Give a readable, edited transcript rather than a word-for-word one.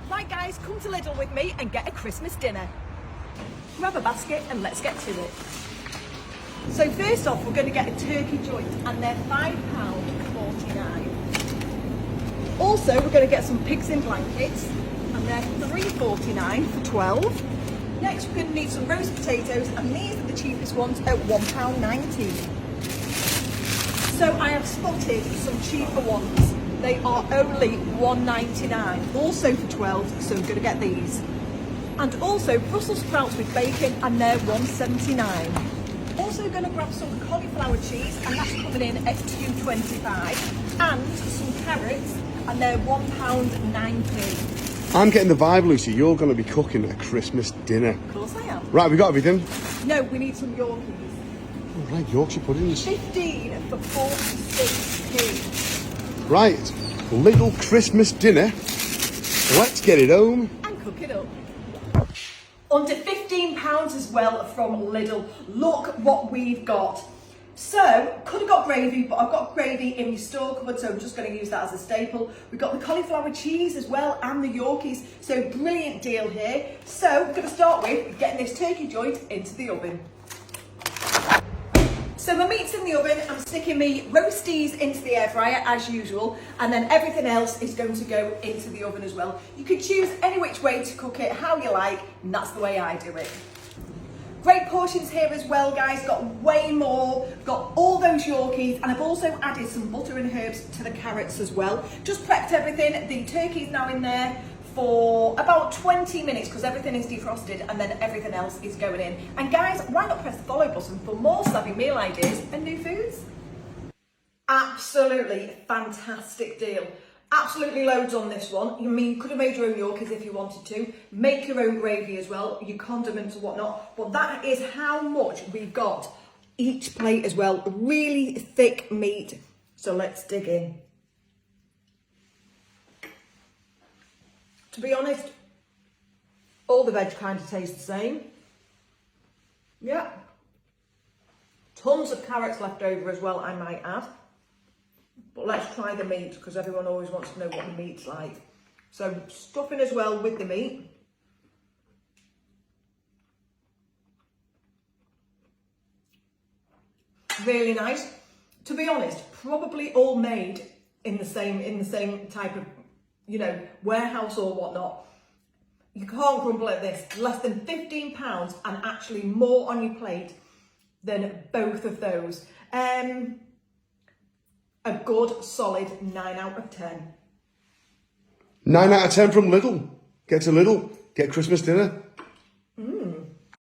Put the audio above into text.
Right guys, come to Lidl with me and get a Christmas dinner. Grab a basket and let's get to it. So first off, we're going to get a turkey joint and they're £5.49. Also, we're going to get some pigs in blankets and they're £3.49 for 12. Next, we're going to need some roast potatoes and these are the cheapest ones at £1.19. So I have spotted some cheaper ones. They are only £1.99, also for 12, so I'm going to get these. And also Brussels sprouts with bacon and they're £1.79. Also going to grab some cauliflower cheese and that's coming in at £2.25. And some carrots and they're £1.09. I'm getting the vibe, Lucy. You're going to be cooking a Christmas dinner. Of course I am. Right, we got everything? No, we need some Yorkies. Oh, right, Yorkshire puddings. 15 for 46p. Right, Lidl Christmas dinner. Let's get it home. And cook it up. Under £15 as well from Lidl. Look what we've got. So, could have got gravy, but I've got gravy in my store cupboard, so I'm just going to use that as a staple. We've got the cauliflower cheese as well and the Yorkies, so brilliant deal here. So, we're going to start with getting this turkey joint into the oven. So my meat's in the oven, I'm sticking my roasties into the air fryer as usual, and then everything else is going to go into the oven as well. You can choose any which way to cook it, how you like, and that's the way I do it. Great portions here as well, guys, got way more, got all those Yorkies, and I've also added some butter and herbs to the carrots as well. Just prepped everything, the turkey's now in there for about 20 minutes because everything is defrosted and then everything else is going in. And guys, why not press the follow button for more savvy meal ideas and new foods? Absolutely fantastic deal. Absolutely loads on this one. I mean, you could have made your own Yorkies if you wanted to. Make your own gravy as well, your condiments and whatnot. But that is how much we've got each plate as well. Really thick meat. So let's dig in. To be honest, all the veg kind of taste the same. Yeah. Tons of carrots left over as well, I might add. But let's try the meat because everyone always wants to know what the meat's like. So stuffing as well with the meat. Really nice. To be honest, probably all made in the same type of, you know, warehouse or whatnot. You can't grumble at this. Less than £15 and actually more on your plate than both of those. A good solid 9 out of 10. 9 out of 10 from Lidl. Get to Lidl. Get Christmas dinner.